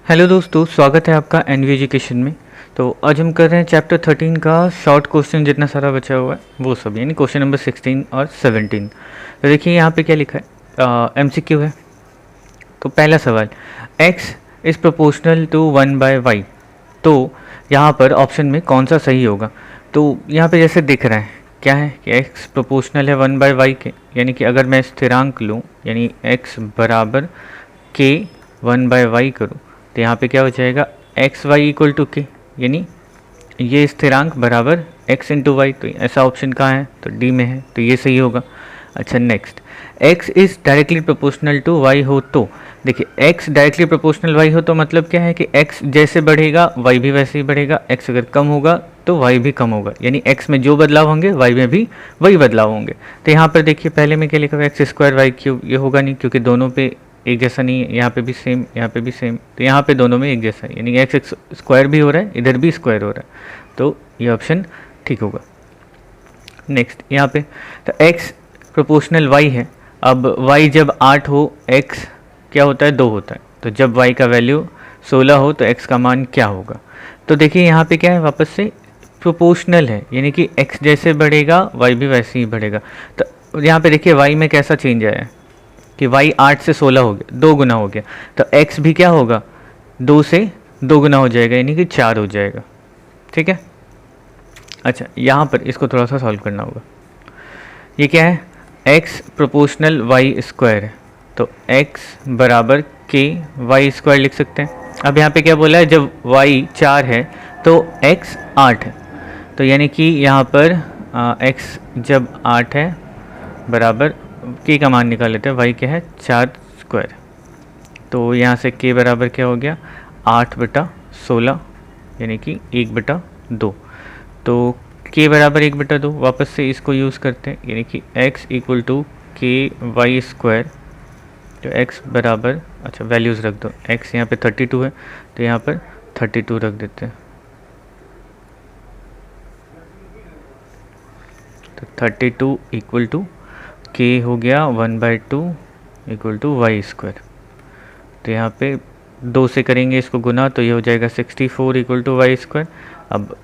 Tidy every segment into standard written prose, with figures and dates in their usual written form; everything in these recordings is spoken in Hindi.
हेलो दोस्तों, स्वागत है आपका एनवी एजुकेशन में। तो आज हम कर रहे हैं चैप्टर 13 का शॉर्ट क्वेश्चन जितना सारा बचा हुआ है वो सब, यानी क्वेश्चन नंबर 16 और 17। तो देखिए यहाँ पे क्या लिखा है, एमसीक्यू है। तो पहला सवाल, x is proportional to 1/y। तो यहाँ पर ऑप्शन में कौन सा सही होगा? तो यहाँ पे जैसे दिख रहा है क्या है कि x प्रोपोर्शनल है 1/y के, यानी कि अगर मैं स्थिरांक लूँ यानी x बराबर k 1/y करूँ तो यहाँ पे क्या हो जाएगा एक्स वाई इक्वल टू के, यानी ये स्थिरांक बराबर x इंटू वाई। तो ऐसा ऑप्शन कहाँ है? तो डी में है, तो ये सही होगा। अच्छा next, x is directly proportional to y हो तो देखिए x डायरेक्टली प्रोपोर्शनल y हो तो मतलब क्या है कि x जैसे बढ़ेगा y भी वैसे ही बढ़ेगा, x अगर कम होगा तो y भी कम होगा, यानी x में जो बदलाव होंगे y में भी वही बदलाव होंगे। तो यहाँ पर देखिए पहले में क्या लिखा हुआ है एक्स स्क्वायर वाई क्यूब, ये होगा नहीं क्योंकि दोनों पे एक जैसा नहीं है, यहाँ पे भी सेम यहाँ पे भी सेम, तो यहाँ पे दोनों में एक जैसा है, यानी एक्स स्क्वायर भी हो रहा है इधर भी स्क्वायर हो रहा है, तो ये ऑप्शन ठीक होगा। नेक्स्ट यहाँ पे तो x प्रोपोर्शनल y है, अब y जब 8 हो x क्या होता है 2 होता है, तो जब y का वैल्यू 16 हो तो x का मान क्या होगा? तो देखिए यहाँ पे क्या है, वापस से प्रोपोर्शनल है, यानी कि x जैसे बढ़ेगा y भी वैसे ही बढ़ेगा। तो यहाँ पे देखिए y में कैसा चेंज आया है कि y 8 से 16 हो गया, 2 गुना हो गया, तो x भी क्या होगा 2 से 2 गुना हो जाएगा, यानी कि 4 हो जाएगा। ठीक है। अच्छा यहाँ पर इसको थोड़ा सा सॉल्व करना होगा। ये क्या है, x प्रोपोर्शनल y स्क्वायर है, तो x बराबर k y स्क्वायर लिख सकते हैं। अब यहाँ पे क्या बोला है, जब y 4 है तो x 8 है, तो यानी कि यहाँ पर x जब 8 है बराबर k का मान निकाल लेते हैं, y क्या है 4 स्क्वायर, तो यहाँ से k बराबर क्या हो गया 8/16, यानी कि 1/2। तो k बराबर 1/2, वापस से इसको यूज़ करते हैं, यानी कि x इक्वल टू के वाई स्क्वायर, तो x बराबर, अच्छा वैल्यूज़ रख दो, x यहाँ पे 32 है तो यहाँ पर 32 रख देते हैं, तो 32 इक्वल टू k हो गया 1/2 इक्वल टू वाई स्क्वायर। तो यहाँ पे 2 से करेंगे इसको गुना, तो ये हो जाएगा 64 इक्वल टू वाई स्क्वायर। अब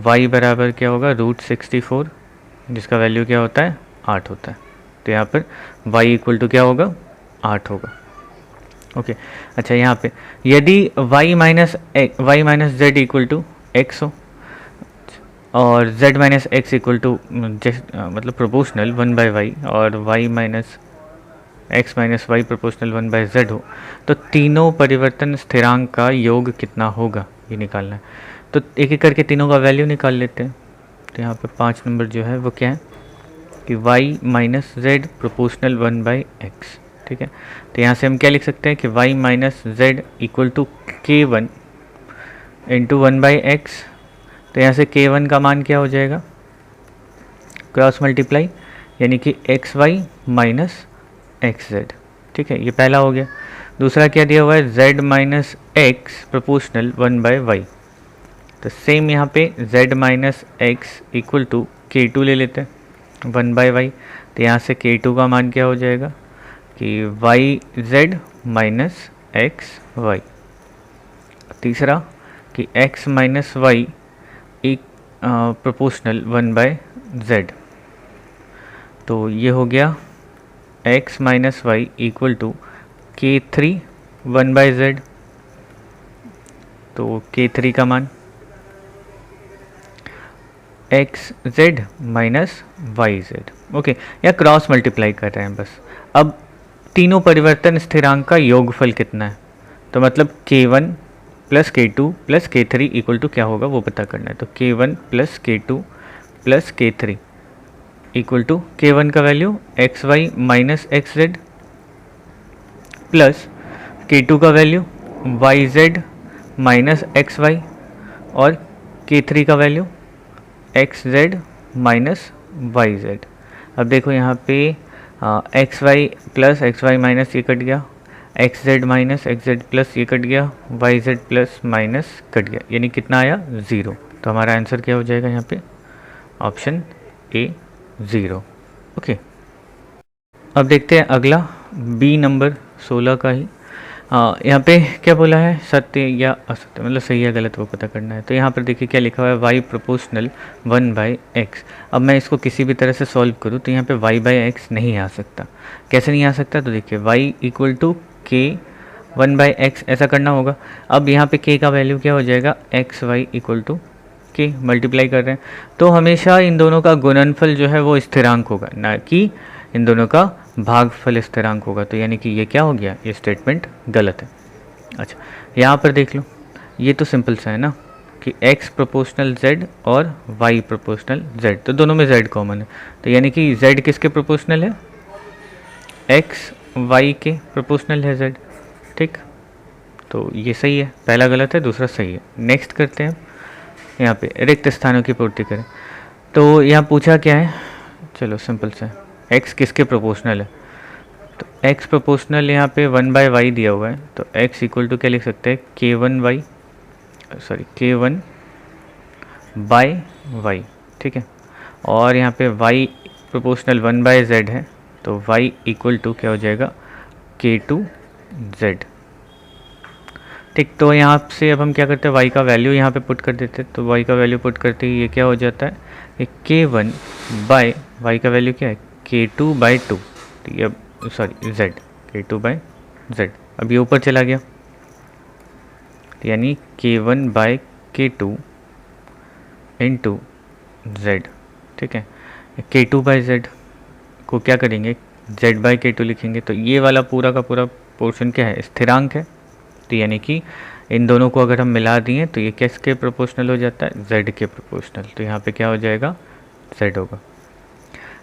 y बराबर क्या होगा √64, जिसका वैल्यू क्या होता है 8 होता है, तो यहाँ पर y इक्वल टू क्या होगा 8 होगा। ओके। अच्छा यहाँ पे यदि y minus z equal to x हो और z minus x equal to मतलब प्रोपोर्शनल 1/y और y minus x minus y proportional 1/z हो, तो तीनों परिवर्तन स्थिरांक का योग कितना होगा ये निकालना है। तो एक एक करके तीनों का वैल्यू निकाल लेते हैं। तो यहाँ पे 5 नंबर जो है वो क्या है कि y minus Z proportional 1/x। ठीक है, तो यहाँ से हम क्या लिख सकते हैं कि y minus z equal to k1 into 1/x। तो यहाँ से k1 का मान क्या हो जाएगा, क्रॉस मल्टीप्लाई, यानी कि x y minus x z. ठीक है, ये पहला हो गया। दूसरा क्या दिया हुआ है z minus x proportional 1/y, तो सेम यहाँ पे z minus x equal to k2 ले लेते हैं 1/y। तो यहाँ से k2 का मान क्या हो जाएगा कि yz माइनस एक्स वाई। तीसरा कि x माइनस वाई एक प्रोपोर्शनल 1/z, तो ये हो गया x minus y equal to k3 1/z। तो k3 का मान x z minus y z. Okay, या क्रॉस मल्टीप्लाई कर रहे हैं बस। अब तीनों परिवर्तन स्थिरांक का योगफल कितना है, तो मतलब k1 plus k2 plus k3 equal to क्या होगा वो पता करना है। तो k1 plus k2 plus k3 equal to k1 का value x y minus x z plus k2 का value y z minus x y और k3 का value x z minus y z. अब देखो यहाँ पे x y plus x y minus ये कट गया, x z minus x z plus ये कट गया, y z plus minus cut गया, यानी कितना आया 0। तो हमारा आंसर क्या हो जाएगा यहाँ पे ऑप्शन ए 0। ओके, अब देखते हैं अगला बी नंबर 16 का ही। यहाँ पे क्या बोला है, सत्य या असत्य, मतलब सही या गलत वो पता करना है। तो यहाँ पर देखिए क्या लिखा हुआ है, y प्रोपोर्शनल 1/x। अब मैं इसको किसी भी तरह से सॉल्व करूँ तो यहाँ पे y/x नहीं आ सकता। कैसे नहीं आ सकता, तो देखिए y equal to k 1/x ऐसा करना होगा। अब यहाँ पे k का वैल्यू क्या हो जाएगा, एक्स वाई इक्वल टू के, मल्टीप्लाई कर रहे हैं तो हमेशा इन दोनों का गुणनफल जो है वो स्थिरांक होगा, ना कि इन दोनों का भागफल स्थिरांक होगा। तो यानी कि ये क्या हो गया, ये स्टेटमेंट गलत है। अच्छा, यहाँ पर देख लो, ये तो सिंपल सा है ना कि x प्रोपोर्शनल z और y प्रोपोर्शनल z, तो दोनों में z कॉमन है। तो यानी कि z किसके प्रोपोर्शनल है, x y के प्रोपोर्शनल है z। ठीक, तो ये सही है, पहला गलत है, दूसरा सही है। नेक्स्ट करते हैं, यहाँ पे रिक्त स्थानों की पूर्ति करें। तो यहाँ पूछा क्या है, चलो सिंपल सा है, x किसके प्रोपोर्शनल है, तो x प्रोपोर्शनल यहाँ पे 1/y दिया हुआ है, तो x इक्वल टू क्या लिख सकते हैं, k1/y, ठीक है। और यहाँ पे y प्रोपोर्शनल 1/z है, तो y इक्वल टू क्या हो जाएगा, k2z। ठीक, तो यहाँ से अब हम क्या करते हैं, y का वैल्यू यहाँ पे पुट कर देते हैं। तो y का वैल्यू पुट करते ही ये क्या हो जाता है, ये k1/y का वैल्यू क्या है, k2/2, तो ये सॉरी z, k2/z। अब ये ऊपर चला गया, यानी k1/k2 इंटू z, ठीक है। k2/z को क्या करेंगे, z/k2 लिखेंगे। तो ये वाला पूरा का पूरा पोर्शन क्या है, स्थिरांक है। तो यानी कि इन दोनों को अगर हम मिला दिए तो ये किसके प्रोपोर्शनल हो जाता है, z के प्रोपोर्शनल। तो यहाँ पे क्या हो जाएगा, z होगा।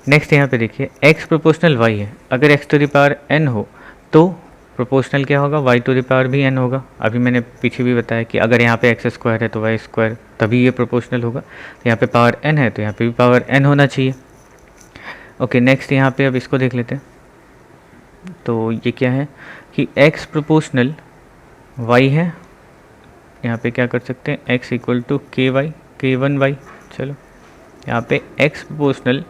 नेक्स्ट यहाँ पे देखिए, x प्रोपोर्शनल y है, अगर x to the power n हो तो प्रोपोर्शनल क्या होगा, y टू द पावर भी n होगा। अभी मैंने पीछे भी बताया कि अगर यहाँ पे x स्क्वायर है तो y स्क्वायर, तभी ये प्रोपोर्शनल होगा। तो यहाँ पे पावर n है तो यहाँ पे भी पावर n होना चाहिए। ओके, नेक्स्ट यहाँ पे अब इसको देख लेते हैं। तो ये क्या है कि x प्रोपोर्शनल y है, यहाँ पे क्या कर सकते हैं, x इक्वल टू k1y। चलो, यहाँ पे x प्रोपोर्शनल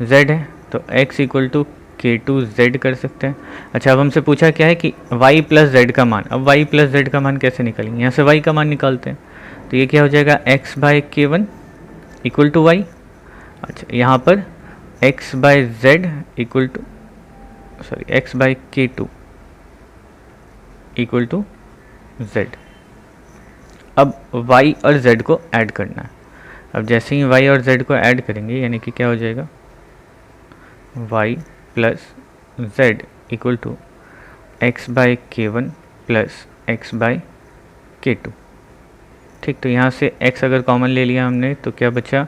z है तो x इक्वल टू k2z कर सकते हैं। अच्छा, अब हमसे पूछा क्या है कि y प्लस z का मान। अब y प्लस z का मान कैसे निकालेंगे, यहाँ से y का मान निकालते हैं। तो ये क्या हो जाएगा, x/k1 इक्वल टू y। अच्छा, यहाँ पर x/z equal to x/k2 equal to z। अब y और z को ऐड करना है। अब जैसे ही y और z को ऐड करेंगे, यानी कि क्या हो जाएगा, y plus z equal to x/k1 plus x/k2। ठीक, तो यहाँ से x अगर कॉमन ले लिया हमने तो क्या बचा,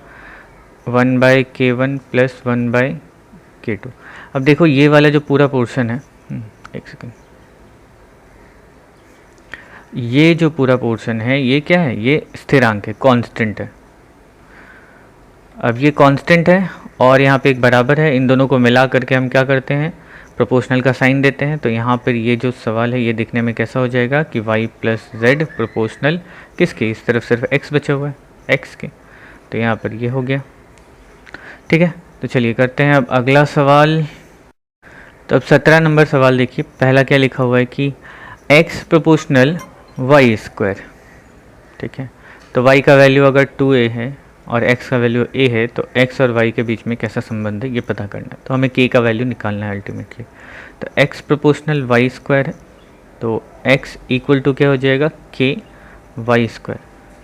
1/k1 प्लस 1/k2। अब देखो ये वाला जो पूरा पोर्शन है, एक सेकेंड, ये जो पूरा पोर्शन है ये क्या है, ये स्थिरांक है, कांस्टेंट है। अब ये कांस्टेंट है और यहाँ पे एक बराबर है, इन दोनों को मिला करके हम क्या करते हैं, प्रोपोर्शनल का साइन देते हैं। तो यहाँ पर ये जो सवाल है ये दिखने में कैसा हो जाएगा कि y प्लस z प्रोपोर्शनल किसके, इस तरफ सिर्फ x बचा हुआ है, x के। तो यहाँ पर ये हो गया। ठीक है, तो चलिए करते हैं अब अगला सवाल। तो अब 17 नंबर सवाल देखिए, पहला क्या लिखा हुआ है कि x प्रोपोर्शनल y स्क्वायर। ठीक है, तो y का वैल्यू अगर 2a है और x का वैल्यू a है तो x और y के बीच में कैसा संबंध है ये पता करना है। तो हमें k का वैल्यू निकालना है अल्टीमेटली। तो x प्रोपोर्शनल y स्क्वायर है तो x इक्वल टू क्या हो जाएगा, k y स्क्वायर।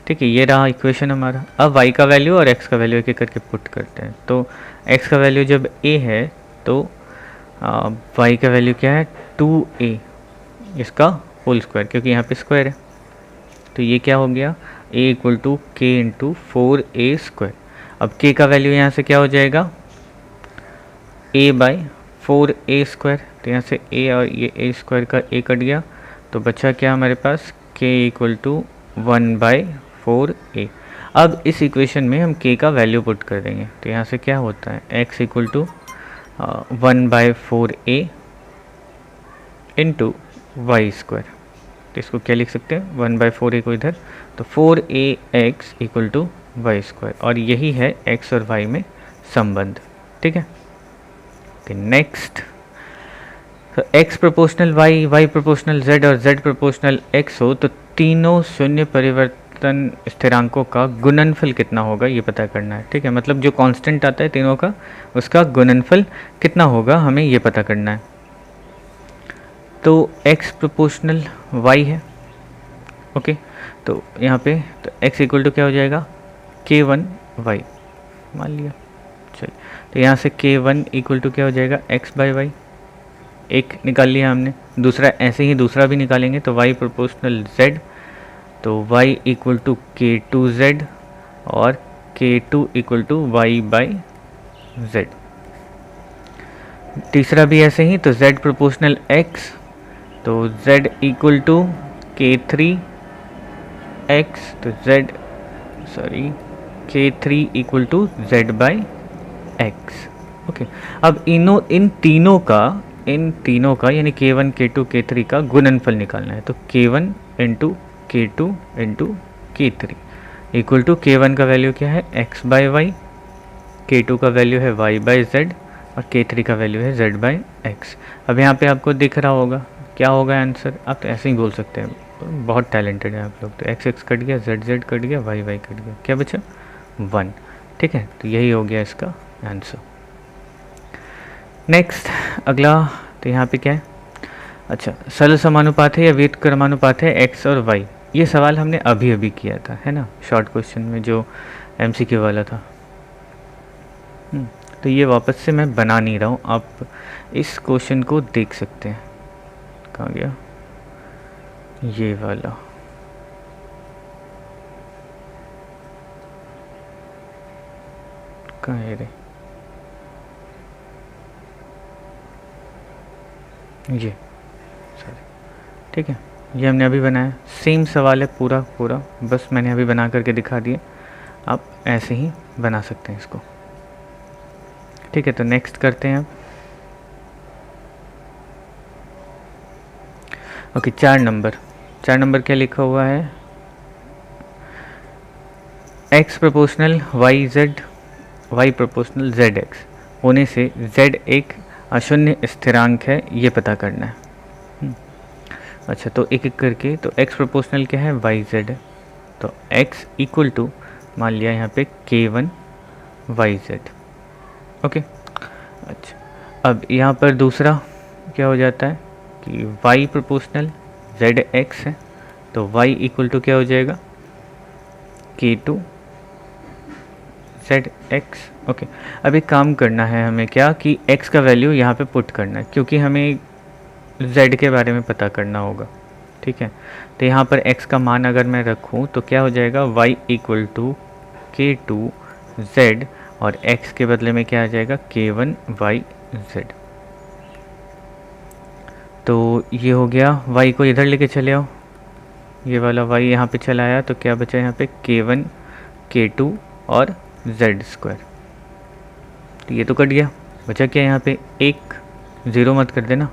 ठीक है, ये रहा इक्वेशन हमारा। अब y का वैल्यू और x का वैल्यू एक एक करके पुट करते हैं। तो x का वैल्यू जब a है तो y का वैल्यू क्या है, 2a इसका होल स्क्वायर, क्योंकि यहाँ पे स्क्वायर है। तो ये क्या हो गया, a equal to k into 4a square. अब k का वैल्यू यहाँ से क्या हो जाएगा, a/4a स्क्वायर। तो यहाँ से a और ये a स्क्वायर का a कट गया, तो बचा क्या हमारे पास, k इक्वल टू 1/4a। अब इस इक्वेशन में हम k का वैल्यू पुट कर देंगे। तो यहाँ से क्या होता है, x equal to 1/4a into y square. तो इसको क्या लिख सकते हैं, 1/4a को इधर, तो 4ax equal to Y square. और यही है x और y में संबंध। ठीक है, नेक्स्ट तो x proportional y proportional z और z प्रोपोर्शनल x हो तो तीनों शून्य परिवर्तन स्थिरांकों का गुणनफल कितना होगा ये पता करना है। ठीक है, मतलब जो कांस्टेंट आता है तीनों का उसका गुणनफल कितना होगा हमें ये पता करना है। तो x प्रोपोर्शनल y है, ओके, तो यहाँ पे तो x इक्वल टू क्या हो जाएगा k1y मान लिया। चलिए, तो यहाँ से k1 इक्वल टू क्या हो जाएगा x बाई वाई, एक निकाल लिया हमने, दूसरा ऐसे ही दूसरा भी निकालेंगे तो y प्रोपोर्शनल z, तो y इक्वल टू k2z और k2 equal to y by z। तीसरा भी ऐसे ही, तो z प्रोपोर्शनल x, तो z equal to k3 x, तो k3 equal to z by x। Okay, अब इन तीनों का यानी k1 k2 k3 का गुणनफल निकालना है। तो k1 into k2 into k3 equal to k1 का वैल्यू क्या है x बाई वाई, k2 का वैल्यू है y बाई z और k3 का वैल्यू है z बाई x। अब यहाँ पे आपको दिख रहा होगा क्या होगा आंसर, आप तो ऐसे ही बोल सकते हैं, बहुत टैलेंटेड है आप लोग। तो x x कट गया, z z कट गया, y y कट गया, क्या बचा 1। ठीक है, तो यही हो गया इसका आंसर। नेक्स्ट अगला, तो यहाँ पे क्या है, अच्छा सरल समानुपात है या व्युत्क्रमानुपात है x और y, ये सवाल हमने अभी किया था, है ना, शॉर्ट क्वेश्चन में जो MCQ वाला था। तो ये वापस से मैं बना नहीं रहा हूँ, आप इस क्वेश्चन को देख सकते हैं। कहाँ गया ये वाला, कहाँ है रे, ये सॉरी, ठीक है, ये हमने अभी बनाया, सेम सवाल है पूरा, बस मैंने अभी बना करके दिखा दिया, आप ऐसे ही बना सकते हैं इसको। ठीक है, तो नेक्स्ट करते हैं अब। ओके, 4 नंबर क्या लिखा हुआ है, x proportional y proportional zx होने से z एक अशून्य स्थिरांक है, ये पता करना है। अच्छा, तो एक एक करके, तो x प्रोपोर्शनल क्या है yz है, तो x इक्वल टू मान लिया यहाँ पे k1 yz। ओके, अच्छा अब यहाँ पर दूसरा क्या हो जाता है कि y प्रोपोर्शनल zx है, तो y इक्वल टू क्या हो जाएगा k2 zx। ओके, अब एक काम करना है हमें क्या कि x का वैल्यू यहाँ पे पुट करना है, क्योंकि हमें z के बारे में पता करना होगा। ठीक है, तो यहाँ पर x का मान अगर मैं रखूँ तो क्या हो जाएगा y equal to k2 z और x के बदले में क्या आ जाएगा k1 yz। तो ये हो गया, y को इधर लेके चले आओ, ये वाला y यहाँ पे चला आया, तो क्या बचा यहाँ पे k1 k2 और z स्क्वायर। तो ये तो कट गया, बचा क्या यहाँ पे एक, ज़ीरो मत कर देना,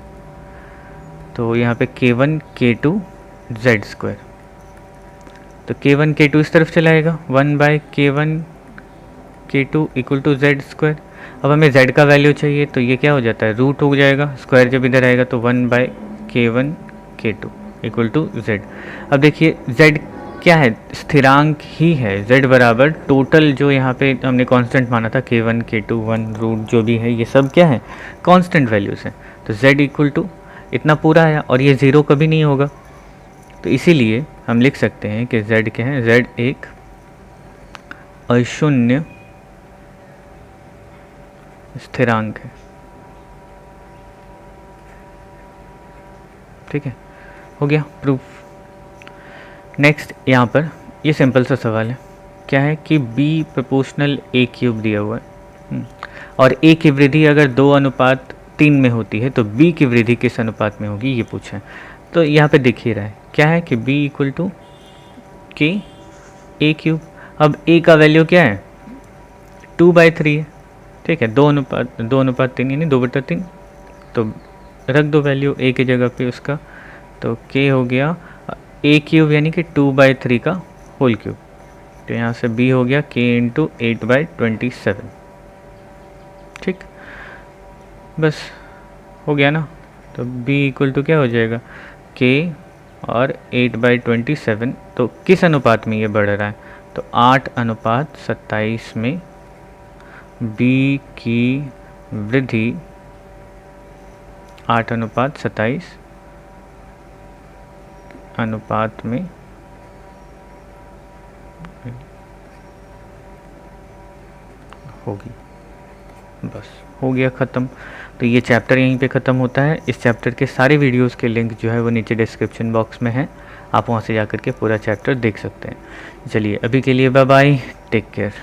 तो यहाँ पे k1 k2 z स्क्वायर, तो k1 k2 इस तरफ चलाएगा, 1 by k1 k2 equal to z square. अब हमें z का वैल्यू चाहिए, तो ये क्या हो जाता है रूट हो जाएगा, स्क्वायर जब इधर आएगा तो 1 by k1 k2 equal to z। अब देखिए z क्या है, स्थिरांक ही है, z बराबर टोटल जो यहाँ पे हमने कांस्टेंट माना था k1 k2 1 रूट जो भी है, ये सब क्या है कांस्टेंट वैल्यूज़ हैं। तो z इक्वल टू इतना पूरा आया, और ये ज़ीरो कभी नहीं होगा, तो इसीलिए हम लिख सकते हैं कि z क्या है, z एक अशून्य स्थिरांक है। ठीक है, हो गया प्रूफ। नेक्स्ट यहाँ पर ये सिंपल सा सवाल है, क्या है कि b प्रोपोर्शनल a क्यूब दिया हुआ है और a की वृद्धि अगर 2:3 में होती है तो b की वृद्धि किस अनुपात में होगी ये पूछा है। तो यहाँ पे दिख ही रहा है क्या है कि b equal to k a cube. अब a का वैल्यू क्या है 2/3 है, ठीक है, 2:3 यानी 2/3, तो रख दो वैल्यू a की जगह पे उसका, तो k हो गया a क्यूब यानी कि 2/3 का होल क्यूब, तो यहाँ से b हो गया k इंटू 8/27। ठीक, बस हो गया ना, तो तो b इक्वल टू क्या हो जाएगा, k और 8/27। तो किस अनुपात में ये बढ़ रहा है, तो 8:27 में b की वृद्धि 8:27 अनुपात में होगी। बस हो गया ख़त्म। तो ये चैप्टर यहीं पे ख़त्म होता है। इस चैप्टर के सारे वीडियोस के लिंक जो है वो नीचे डिस्क्रिप्शन बॉक्स में है, आप वहाँ से जाकर के पूरा चैप्टर देख सकते हैं। चलिए अभी के लिए बाय बाय, टेक केयर।